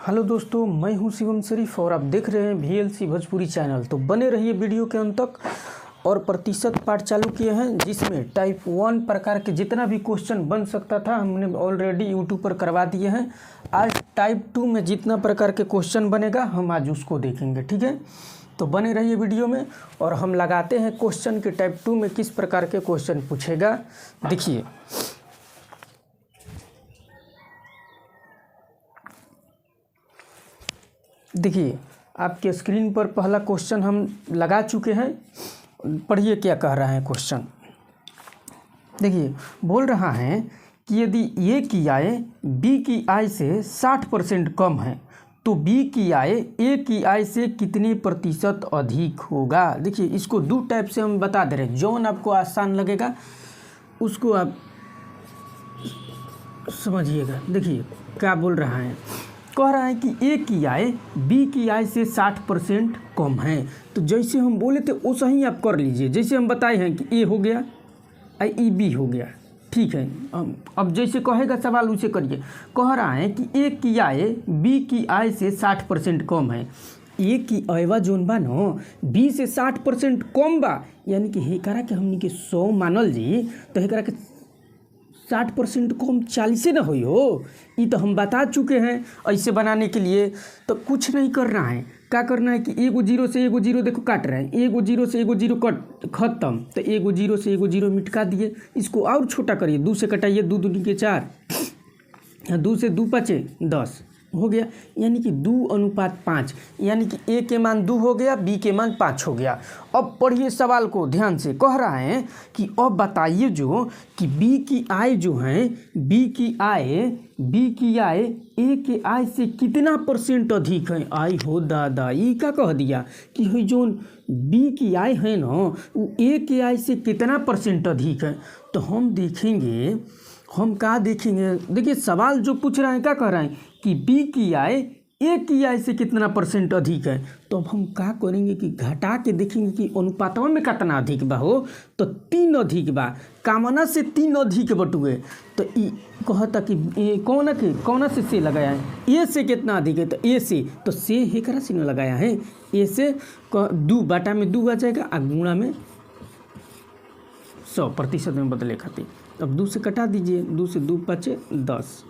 Hello दोस्तों, मैं हूं शिवम शरीफ और आप देख रहे हैं VLC भोजपुरी चैनल। तो बने रहिए वीडियो के अंत तक। और प्रतिशत पाठ चालू किए हैं जिसमें टाइप 1 प्रकार के जितना भी क्वेश्चन बन सकता था हमने ऑलरेडी यूट्यूब पर करवा दिए हैं। आज टाइप 2 में जितना प्रकार के क्वेश्चन बनेगा हम आज उसको देखेंगे, ठीक है। तो बने रहिए वीडियो में और हम लगाते हैं क्वेश्चन के टाइप 2 में किस प्रकार के क्वेश्चन पूछेगा। देखिए आपके स्क्रीन पर पहला क्वेश्चन हम लगा चुके हैं। पढ़िए क्या कह रहा है क्वेश्चन। देखिए बोल रहा है कि यदि ए की आय बी की आय से 60% कम है तो बी की आय ए की आय से कितने प्रतिशत अधिक होगा। देखिए इसको दो टाइप से हम बता दे रहे हैं, जौन आपको आसान लगेगा उसको आप समझिएगा। देखिए क्या बोल रहा है, कह रहा है कि ए की आय बी की आय से 60% कम है। तो जैसे हम बोले थे वैसा ही आप कर लीजिए। जैसे हम बताए हैं कि ए हो गया आई ई बी हो गया, ठीक है। अब जैसे कहेगा सवाल उसे करिए। कह रहा है कि ए की आय बी की आय से 60% कम है। ए की आयवा जोन बा न बी से 60% कम बा, यानी कि हेकरा के हमनी के 100 मानल जी तो हेकरा के 60% कम 40 न होई हो। ये तो हम बता चुके हैं। ऐसे बनाने के लिए तो कुछ नहीं करना है। क्या करना है कि एगो जीरो से एगो जीरो देखो काट रहे हैं, एगो जीरो से एगो जीरो कट खत्म। तो एगो जीरो से एगो जीरो मिटका दिए। इसको और छोटा करिए, 2 से कटाइए, 2 दूनी के 4, 2 से 2 5 10 हो गया, यानी कि 2:5, यानी कि ए के मान 2 हो गया, बी के मान 5 हो गया। अब पढ़िए सवाल को ध्यान से। कह रहा है कि अब बताइए जो कि बी की आय जो है बी की आय ए के आय से कितना % अधिक है। आई हो दादा, ये क्या कह दिया कि है जो बी की आय है ना वो ए के आय से कितना % अधिक है। तो हम देखेंगे, हम क्या देखेंगे। देखिए सवाल जो पूछ रहा है क्या कह रहा है कि बी की आय ए की आय से कितना % अधिक है। तो अब हम क्या करेंगे कि घटा के देखेंगे कि अनुपातवा में कितना अधिक बा हो। तो 3 अधिक बा, कामना से 3 अधिक बटुए। तो ई कहता कि कौन से लगाया है, ए से कितना अधिक है। तो ए से, तो से हेकरा से न लगाया है। ए से 2 बाटा में 2 आ जाएगा और गुणा में 100% में बदले खातिर। अब 2 से कटा दीजिए, 2 से 2 5 10,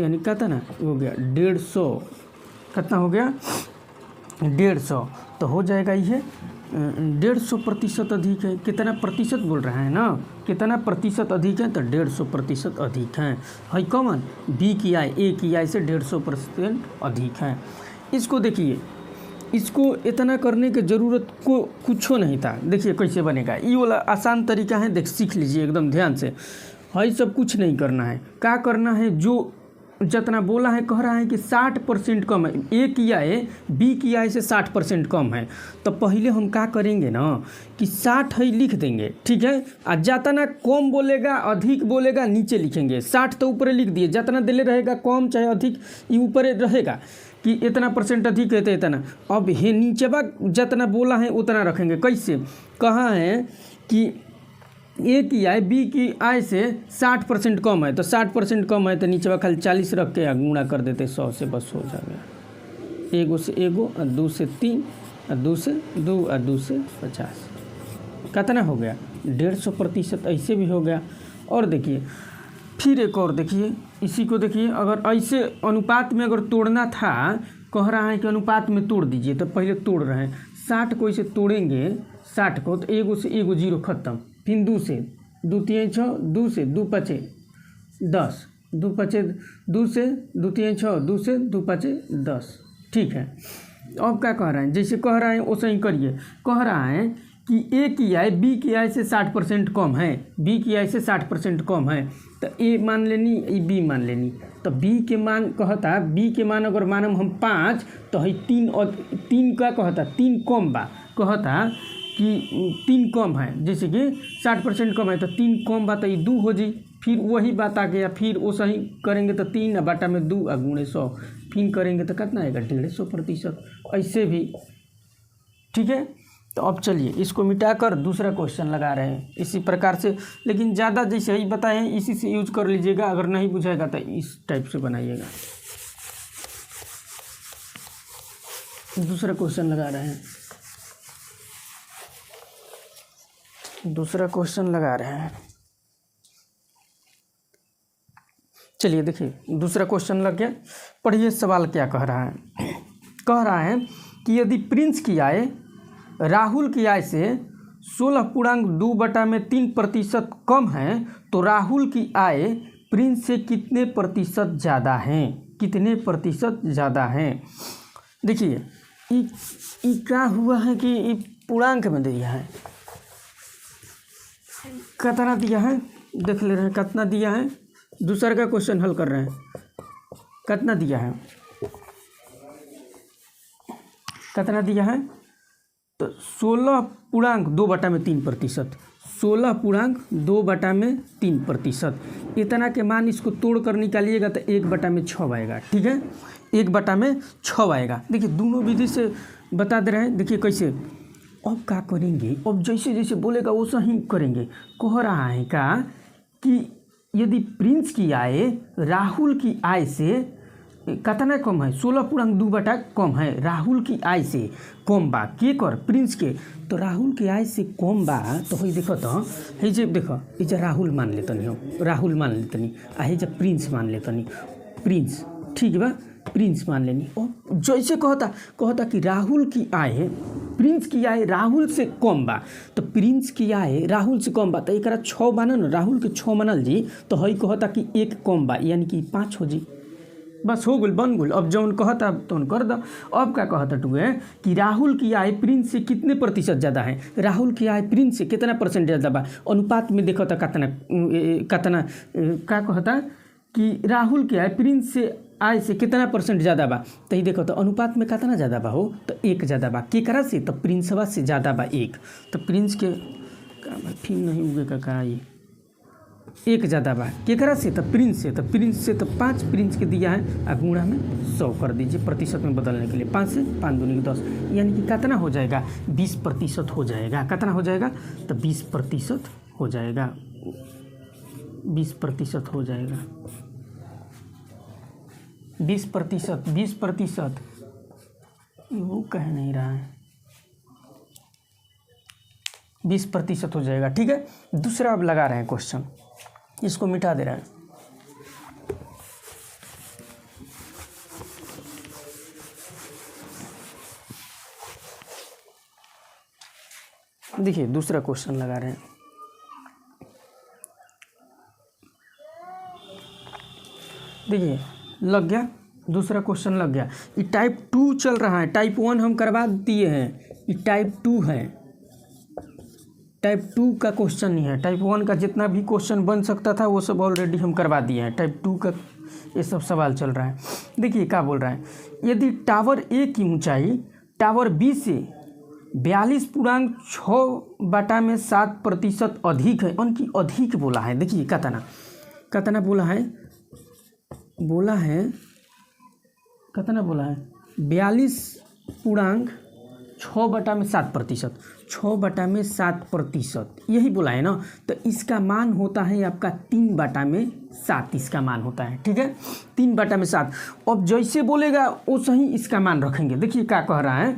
यानी कितना हो गया 150। कितना हो गया 150। तो हो जाएगा ये 150% अधिक है। कितना प्रतिशत बोल रहा है ना, कितना प्रतिशत अधिक है। तो 150% अधिक है। कौन बी की आय ए की आय से 150% अधिक है। इसको देखिए, इसको इतना करने की ज़रूरत को कुछ नहीं था। देखिए कैसे बनेगा, ये वाला आसान तरीका है। देख सीख लीजिए एकदम ध्यान से। सब कुछ नहीं करना है। क्या करना है, जो जितना बोला है कह रहा है कि 60% कम है। ए की आय बी की आय से 60% कम है। तो पहले हम क्या करेंगे ना कि 60 है लिख देंगे, ठीक है। और जितना कम बोलेगा अधिक बोलेगा नीचे लिखेंगे। 60 तो ऊपर लिख दिए, जितना दिले रहेगा कम चाहे अधिक ये ऊपर रहेगा कि इतना % अधिक है तो इतना। अब हे नीचे बा जितना बोला है उतना रखेंगे। कैसे, कहाँ है कि ए की आय बी की आय से 60% कम है। तो 60% कम है तो नीचे खाली 40 रख के गुणा कर देते 100 से, बस हो जाएगा। एगो से एगो और 2 से 3 और 2 से 2 और 2 से 50। कितना हो गया 150%। ऐसे भी हो गया। और देखिए फिर एक और देखिए, इसी को देखिए। अगर ऐसे अनुपात में अगर तोड़ना था, कह रहा है कि अनुपात में तोड़ दीजिए। तो पहले तोड़ रहे हैं 60 को इसे तोड़ेंगे 60 को, तो एगो से एगो जीरो खत्म। फिर 2 से 2 3 6, 2 से 2 5 10, 2 5 2 से 2 3 6, 2 से 2 5 10, ठीक है। अब क्या कह रहा है, जैसे कह रहा है वैसे ही करिए। कह रहा है कि ए की आय बी की आय से 60% कम है, बी की आय से 60% कम है। तो ए मान लेनी, ई बी मान लेनी। तो बी के मान कहता, बी के मान अगर मानम हम 5 तो है 3 और 3 का कहता 3 कम बा। कहता कि 3 कम है, जैसे कि 60% कम है तो 3 कम बा तो ये 2 हो जी। फिर वही बात आ गया। फिर वो सही करेंगे तो 3 बाटा में 2 और गुणे 100। फिर करेंगे तो कितना आएगा 150%। ऐसे भी, ठीक है। तो अब चलिए इसको मिटाकर दूसरा क्वेश्चन लगा रहे हैं इसी प्रकार से। लेकिन ज़्यादा जैसे ही बताए हैं इसी से यूज कर लीजिएगा। अगर नहीं बुझाएगा तो इस टाइप से बनाइएगा। दूसरा क्वेश्चन लगा रहे हैं, दूसरा क्वेश्चन लगा रहे हैं। चलिए देखिए, दूसरा क्वेश्चन लग गया। पढ़िए सवाल क्या कह रहा है। कह रहा है कि यदि प्रिंस की आय राहुल की आय से 16.2/3% कम है तो राहुल की आय प्रिंस से कितने प्रतिशत ज़्यादा है, कितने प्रतिशत ज़्यादा है। देखिए ये क्या हुआ है कि ये पूर्णांक में दिया है, कितना दिया है देख ले रहे हैं, कितना दिया है। दूसरा का क्वेश्चन हल कर रहे हैं, कितना दिया है, कितना दिया है तो 16.2/3%, 16.2/3%। इतना के मान इसको तोड़ कर निकालिएगा तो 1/6 आएगा। ठीक है, 1/6 आएगा। देखिए दोनों विधि से बता दे रहे हैं। देखिए कैसे, अब क्या करेंगे, अब जैसे जैसे बोलेगा वैसा ही करेंगे। कह रहा है क्या कि यदि प्रिंस की आय राहुल की आय से कितना कम है, 16.2 कम है, राहुल की आय से कम बा के कर प्रिंस के, तो राहुल की आय से कम बा तो ही देखो तो है जे देखो ये जे राहुल मान लेतनी हो, राहुल मान लेतनी आ है जे प्रिंस मान लेतनी, प्रिंस ठीक बा, प्रिंस मान लेनी। और जैसे कहता कि राहुल की आय प्रिंस की आय राहुल से कम बा, तो प्रिंस की आय राहुल से कम बा तो एक 6 मानल न, राहुल के 6 मानल जी, तो हई कहता कि 1 कम बा यानी कि 5 हो जी, बस हो गल बन गल। अब जौन कहता तो कर दो। अब क्या कहता टुए कि राहुल की आय प्रिंस से कितने प्रतिशत ज़्यादा है, राहुल की आय प्रिंस से कितना परसेंट ज़्यादा बा, अनुपात में देखो तो कितना क्या कहता कि राहुल की आय प्रिंस से आय से कितना परसेंट ज़्यादा बा, तो ये देखो तो अनुपात में कितना ज़्यादा बा हो, तो 1 ज़्यादा बा। केकरा से, तो प्रिंसवा से ज़्यादा बा 1, तो प्रिंस के फिर नहीं उगेगा का ये 1 ज़्यादा बा। केकरा से, तो प्रिंस से, तो प्रिंस से तो 5 प्रिंस के दिया है, आ गुणा में 100 कर दीजिए प्रतिशत में बदलने के लिए। 5 से 5 दूनी 10 यानी कि कितना हो जाएगा, 20% हो जाएगा। कितना हो जाएगा, तो 20% हो जाएगा, 20% हो जाएगा, 20%, वो कह नहीं रहा है, 20% हो जाएगा। ठीक है, दूसरा अब लगा रहे हैं क्वेश्चन, इसको मिटा दे रहे हैं। देखिए दूसरा क्वेश्चन लगा रहे हैं। देखिए लग गया, दूसरा क्वेश्चन लग गया। ये टाइप 2 चल रहा है, टाइप 1 हम करवा दिए हैं, ये टाइप 2 है, टाइप 2 का क्वेश्चन नहीं है। टाइप 1 का जितना भी क्वेश्चन बन सकता था वो सब ऑलरेडी हम करवा दिए हैं। टाइप 2 का ये सब सवाल चल रहा है। देखिए क्या बोल रहा है, यदि टावर ए की ऊंचाई टावर बी से 42.6/7% अधिक है, उनकी अधिक बोला है। देखिए कितना बोला है, कितना बोला है, 42.6/7%, 6/7% यही बोला है ना। तो इसका मान होता है आपका 3/7, इसका मान होता है। ठीक है, 3/7। अब जैसे बोलेगा वो सही इसका मान रखेंगे। देखिए क्या कह रहा है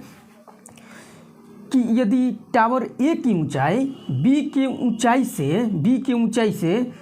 कि यदि टावर ए की ऊंचाई बी के ऊंचाई से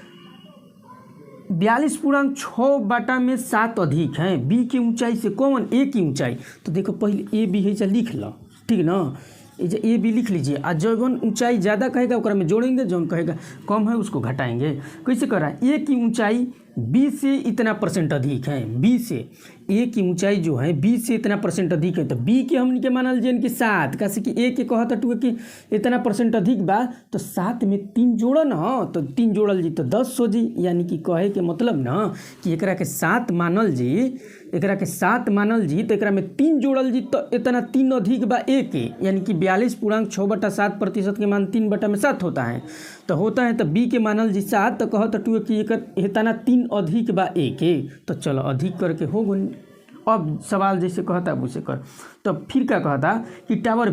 42.6/7 अधिक है, बी की ऊंचाई से कौन, ए की ऊंचाई, तो देखो पहले ए बी है लिख लो, ठीक ना, ये ए बी लिख लीजिए। और जौन ऊंचाई ज़्यादा कहेगा उकरा में जोड़ेंगे, जौन कहेगा कम है उसको घटाएंगे। कैसे कर रहा है, ए की ऊंचाई बी से इतना % अधिक है, बी से ए की ऊंचाई जो है बी से इतना % अधिक है, तो बी के हमने के मानल जेन कि 7, कैसे कि ए के कहता टू कि इतना % अधिक बा, तो 7 में 3 जोड़ा ना, तो 3 जोड़ल जी तो 10 हो जी। यानी कि कहे के मतलब ना कि एकरा के 7 मानल जी, एकरा के 7 मानल जी, तो एकरा में 3 जोड़ल जी तो इतना 3 अधिक बा ए के, यानी कि 42.6/7% के मान 3/7 होता है, तो होता है। तो बी के मानल जी 7, तो कहता टू कि इतना 3 अधिक बा ए के, तो चलो अधिक करके हो गई। अब सवाल जैसे कहता है वैसे कर। तो फिर क्या कहता कि टावर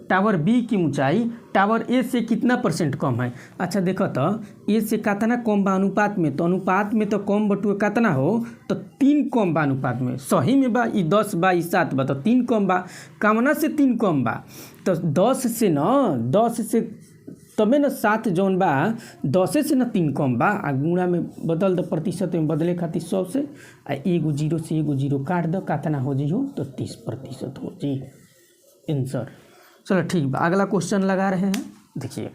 टावर बी की ऊंचाई टावर ए से कितना % कम है। अच्छा देखो तो ए से कितना कम बा अनुपात में, तो अनुपात में तो कम बटुए कितना हो तो 3 कम बा अनुपात में। सही में बा ई 10 बा ई 7 बा तो 3 कम बा। कामना से 3 कम बा तो 10 से न 10 से तबे न 7 जौन बा 10 से न 3 कम बा। आ गुणा में बदल द प्रतिशत में बदले खातिर 100 से आ एगो जीरो से एगो जीरो काट द कितना हो जी हो तो 30% हो जी आंसर। चलो ठीक बा, अगला क्वेश्चन लगा रहे हैं। देखिए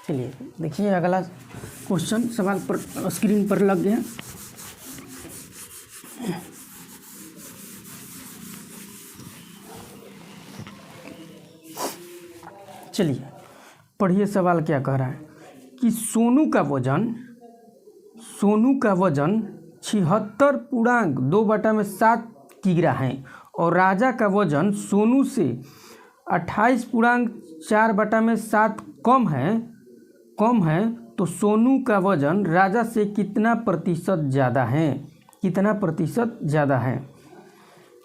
चलिए देखिए अगला क्वेश्चन सवाल पर स्क्रीन पर लग गया। चलिए पढ़िए सवाल क्या कह रहा है कि सोनू का वजन 76.2/7 किग्रा है और राजा का वजन सोनू से 28.4/7 कम है तो सोनू का वजन राजा से कितना प्रतिशत ज़्यादा है।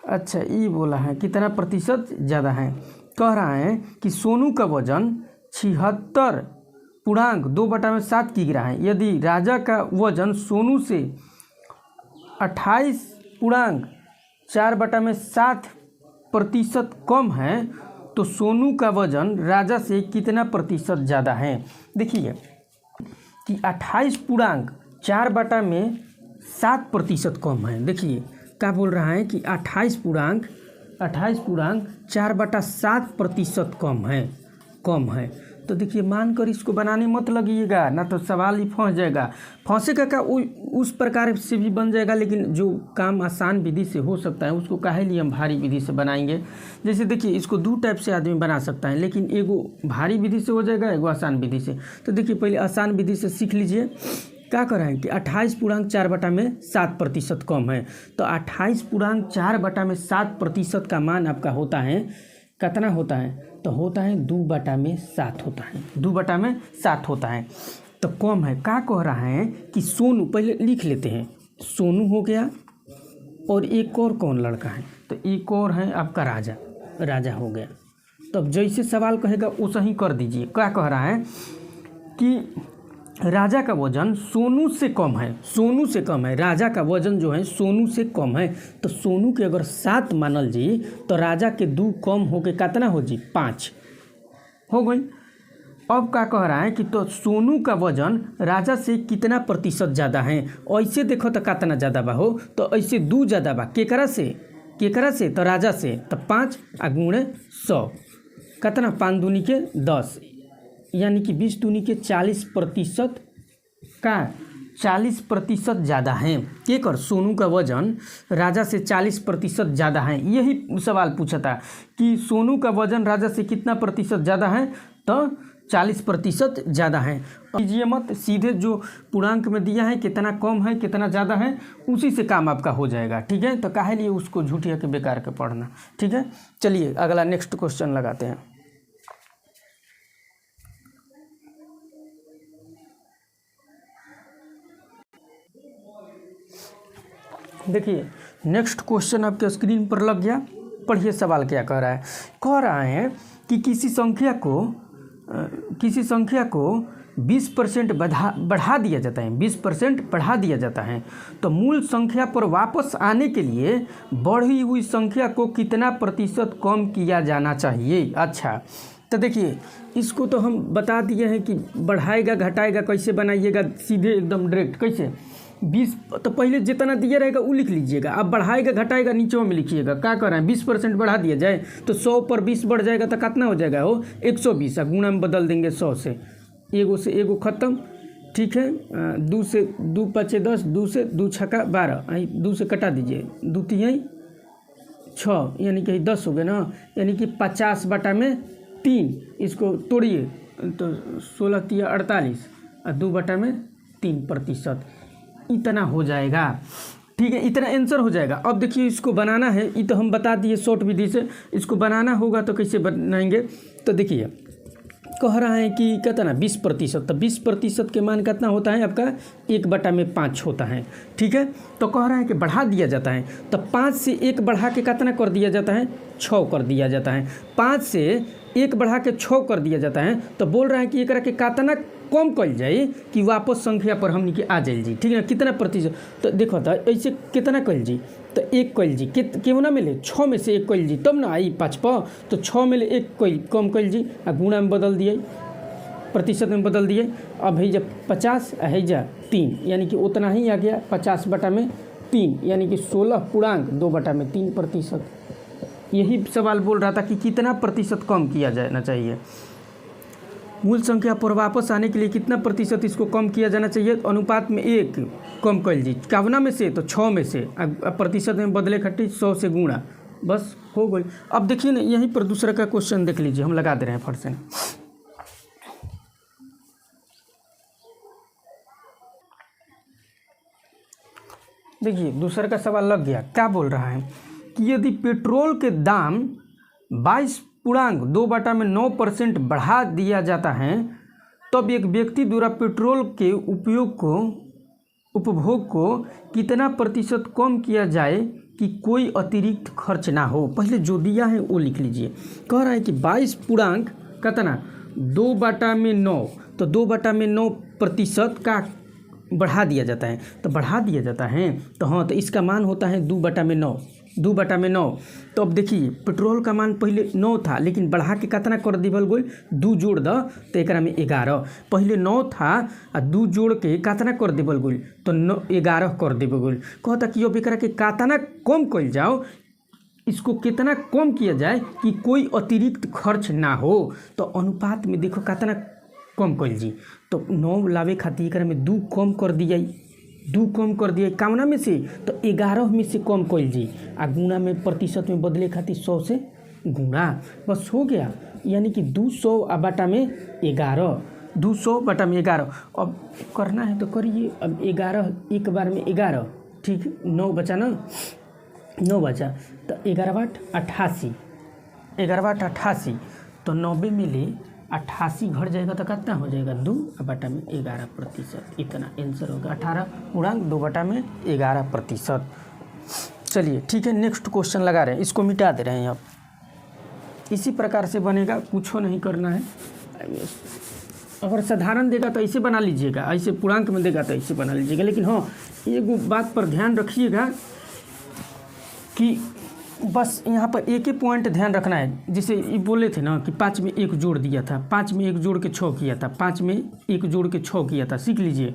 अच्छा ये बोला है कितना प्रतिशत ज़्यादा है। कह रहा है कि सोनू का वजन 76.2/7 किग्रा है। यदि राजा का वजन सोनू से 28.4/7% कम है तो सोनू का वजन राजा से कितना प्रतिशत ज़्यादा है। देखिए कि 28.4/7% कम है। देखिए क्या बोल रहा है कि 28.4/7% कम है। तो देखिए मानकर इसको बनाने मत लगिएगा ना तो सवाल ही फंस जाएगा। फंसेगा का उस प्रकार से भी बन जाएगा, लेकिन जो काम आसान विधि से हो सकता है उसको काहे लिए हम भारी विधि से बनाएंगे। जैसे देखिए इसको 2 टाइप से आदमी बना सकता है, लेकिन एगो भारी विधि से हो जाएगा एगो आसान विधि से। तो देखिए पहले आसान विधि से सीख लीजिए। क्या कर रहे हैं कि 28.4/7% कम है तो 28.4/7% का मान आपका होता है कितना होता है तो होता है 2/7 होता है। 2/7 होता है तो कम है। क्या कह रहा है कि सोनू, पहले लिख लेते हैं, सोनू हो गया और एक और कौन लड़का है तो एक और है आपका राजा हो गया। तो अब जैसे सवाल कहेगा वैसा ही कर दीजिए। क्या कह रहा है कि राजा का वजन सोनू से कम है। राजा का वजन जो है सोनू से कम है तो सोनू के अगर 7 मानल जी तो राजा के 2 कम हो के कितना हो जी 5 हो गई। अब क्या कह रहा है कि तो सोनू का वजन राजा से कितना प्रतिशत ज़्यादा है। ऐसे देखो तो कितना ज़्यादा बा हो तो ऐसे 2 ज़्यादा बा केकरा से तो राजा से तो 5 गुणे 100 कितना 5 दूनी के 10 यानी कि 20 दूनी के 40% का 40% ज़्यादा है। के कर सोनू का वजन राजा से 40% ज़्यादा है। यही सवाल पूछा था कि सोनू का वजन राजा से कितना प्रतिशत ज़्यादा है तो 40% ज़्यादा है। कीजिए मत, सीधे जो पूर्णांक में दिया है कितना कम है कितना ज़्यादा है उसी से काम आपका हो जाएगा। ठीक है, तो काहे लिए उसको झूठिया के बेकार के पढ़ना। ठीक है, चलिए अगला नेक्स्ट क्वेश्चन लगाते हैं। देखिए नेक्स्ट क्वेश्चन आपके स्क्रीन पर लग गया। पढ़िए सवाल क्या कह रहा है। कह रहा है कि किसी संख्या को 20% बढ़ा दिया जाता है, 20% बढ़ा दिया जाता है तो मूल संख्या पर वापस आने के लिए बढ़ी हुई संख्या को कितना प्रतिशत कम किया जाना चाहिए। अच्छा तो देखिए इसको तो हम बता दिए हैं कि बढ़ाएगा घटाएगा कैसे बनाइएगा, सीधे एकदम डायरेक्ट कैसे 20 तो पहले जितना दिया रहेगा वो लिख लीजिएगा। अब बढ़ाएगा घटाएगा नीचे में लिखिएगा। क्या कर रहे हैं 20% बढ़ा दिया जाए तो 100 पर 20 बढ़ जाएगा तो कितना हो जाएगा हो 120। गुणा में बदल देंगे 100 से एगो खत्म। ठीक है, 2 से 2 5 10, 2 से 2 छक्का 12, 2 से कटा दीजिए 2 3 6 यानी कि 10 हो गया ना, यानी कि 50/3। इसको तोड़िए तो 16 3 48 और 2/3% इतना हो जाएगा। ठीक है, इतना आंसर हो जाएगा। अब देखिए इसको बनाना है, ये तो हम बता दिए शॉर्ट विधि से। इसको बनाना होगा तो कैसे बनाएंगे तो देखिए कह रहा है कि कहता ना 20%, तो 20% के मान कितना होता है आपका 1/5 होता है, ठीक है। तो कह रहा है कि बढ़ा दिया जाता है, तो 5 से 1 बढ़ा के कितना कर दिया जाता है 6 कर दिया जाता है। 5 से 1 बढ़ा के 6 कर दिया जाता है, तो बोल रहा है कि एकरा के कितना कम कल जाए कि वापस संख्या पर हमनी के आ जाए जी, ठीक है ना। कितना प्रतिशत, तो देखो तो ऐसे कितना कल जी, तो 1 कल जी क्यों ना मिले 6 में से 1 कल जी तब ना आई 5 पर, तो 6 में 1 कल कम कल जी आ गुणा में बदल दिए, प्रतिशत में बदल दिए। अब है जब 50 है जा 3 यानी कि उतना ही आ गया 50/3 यानी कि 16.2/3%। यही सवाल बोल रहा था कि कितना प्रतिशत कम किया जाना चाहिए, मूल संख्या पर वापस आने के लिए कितना प्रतिशत इसको कम किया जाना चाहिए। अनुपात में 1 कम कर लीजिए, कावना में से तो 6 में से, प्रतिशत में बदले खट्टी 100 से गुणा, बस हो गई। अब देखिए ना यहीं पर दूसरा का क्वेश्चन देख लीजिए, हम लगा दे रहे हैं फट से। देखिए दूसरा का सवाल लग गया, क्या बोल रहा है कि यदि पेट्रोल के दाम 22.2/9% बढ़ा दिया जाता है, तब एक व्यक्ति द्वारा पेट्रोल के उपभोग को कितना प्रतिशत कम किया जाए कि कोई अतिरिक्त खर्च ना हो। पहले जो दिया है वो लिख लीजिए। कह रहा है कि 22 कितना 2/9, तो 2/9% का बढ़ा दिया जाता है, तो बढ़ा दिया जाता है तो हाँ, तो इसका मान होता है 2/9। तो अब देखिए पेट्रोल का मान पहले 9 था, लेकिन बढ़ा के कितना कर दिवल गोल 2 जोड़ द, तो एक में 11। पहले 9 था आ 2 जोड़ के कितना कर दिवल गोल, तो 11 कर देवल गोल। कहता कि अब एकरा के कितना कम कल जाओ, इसको कितना कम किया जाए कि कोई अतिरिक्त खर्च ना हो। तो अनुपात में देखो कितना कम कल जी, तो 9 लावे खातिर एकरा में 2 कम कर दिया, 2 कम कर दिए कामना में से, तो 11 में से कम कल जी आ गुणा में प्रतिशत में बदले खातिर 100 से गुणा, बस हो गया। यानी कि 200/11, 200/11। अब करना है तो करिए। अब 11 एक बार में 11, ठीक 9 बचा ना, 9 बचा, तो 11/88, 11/88, तो 90 में ले 88 घट जाएगा तो कितना हो जाएगा 2/11%। इतना आंसर होगा 18.2/11%। चलिए ठीक है, नेक्स्ट क्वेश्चन लगा रहे हैं, इसको मिटा दे रहे हैं। अब इसी प्रकार से बनेगा, कुछ नहीं करना है। अगर साधारण देगा तो ऐसे बना लीजिएगा, ऐसे पूर्णांक में देगा तो ऐसे बना लीजिएगा। लेकिन हाँ, एक बात पर ध्यान रखिएगा कि बस यहाँ पर एक ही पॉइंट ध्यान रखना है। जैसे ये बोले थे ना कि 5 में 1 जोड़ दिया था, 5 में 1 जोड़ के 6 किया था, 5 में 1 जोड़ के 6 किया था, सीख लीजिए।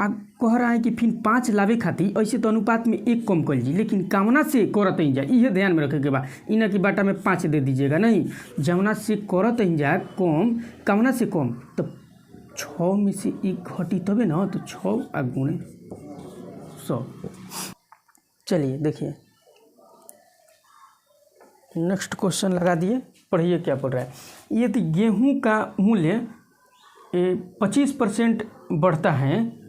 अब कह रहा है कि फिर 5 लावे खातिर ऐसे तो अनुपात में 1 कम कर लीजिए, लेकिन कामना से करत ही जाए, ये ध्यान में रखे के बाद इना की बाटा में 5 दे दीजिएगा नहीं, जमुना से करत ही जाए कम, कामना से कम, तो 6 में से 1 घटी तबे ना, तो 6 आ गुणे 100। चलिए देखिए नेक्स्ट क्वेश्चन लगा दिए, पढ़िए क्या बोल रहा है। यदि गेहूं का मूल्य 25% बढ़ता है,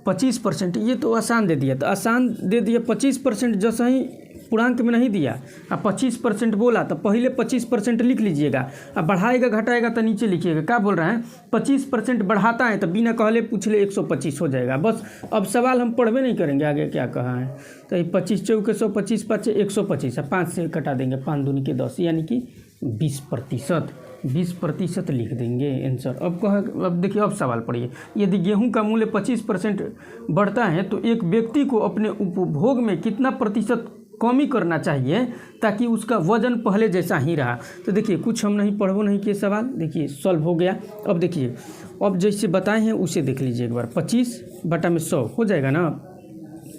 25%, ये तो आसान दे दिया, तो आसान दे दिया 25%, जैसा ही पूर्णांक में नहीं दिया, अब 25% बोला तो पहले 25% लिख लीजिएगा, अब बढ़ाएगा घटाएगा तो नीचे लिखिएगा। क्या बोल रहा है 25% बढ़ाता है तो बिना कहले पूछले 125 हो जाएगा। बस अब सवाल हम पढ़वे नहीं करेंगे, आगे क्या कहा है। तो 25 चौके 100, 25 5 125, 5 से कटा देंगे, 5 दूनी के 10, यानी कि 20% लिख देंगे आंसर। अब देखिए, अब सवाल पढ़िए। यदि गेहूं का मूल्य 25% बढ़ता है तो एक व्यक्ति को अपने उपभोग में कितना प्रतिशत कमी करना चाहिए ताकि उसका वजन पहले जैसा ही रहा। तो देखिए कुछ हम नहीं पढ़ो नहीं किए, सवाल देखिए सॉल्व हो गया। अब देखिए, अब जैसे बताए हैं उसे देख लीजिए एक बार। 25/100 हो जाएगा ना,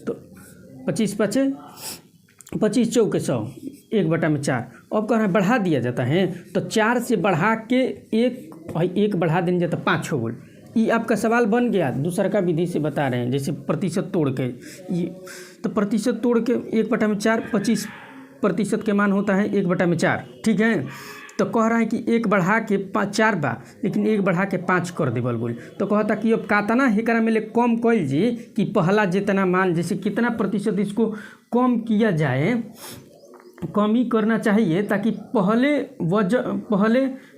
तो 25 5 25 चौके 100, 1/4। अब कह रहा है बढ़ा दिया जाता है, तो 4 से बढ़ा के 1 बढ़ा देने जाता 5 हो गई। ये आपका सवाल बन गया। दूसरा का विधि से बता रहे हैं, जैसे प्रतिशत तोड़ के, ये तो प्रतिशत तोड़ के 1/4, 25% के मान होता है 1/4, ठीक है। तो कह रहा है कि 1 बढ़ा के 4 बा, लेकिन 1 बढ़ा के 5 कर देवल बोल। तो कहता कि अब कातना हेकरा में ले कम कल जी कि पहला जितना मान, जैसे कितना प्रतिशत इसको कम किया जाए, कमी करना चाहिए ताकि पहले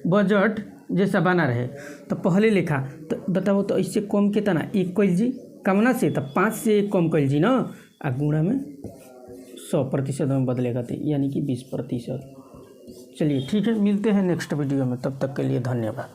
बजट जैसा बना रहे। तो पहले लिखा तो बताओ तो इससे कम कितना एक कैल जी कमना से, तो 5 से एक कम कैल जी ना, आ गुणा में 100% में बदलेगा तो यानी कि 20%। चलिए ठीक है, मिलते हैं नेक्स्ट वीडियो में, तब तक के लिए धन्यवाद।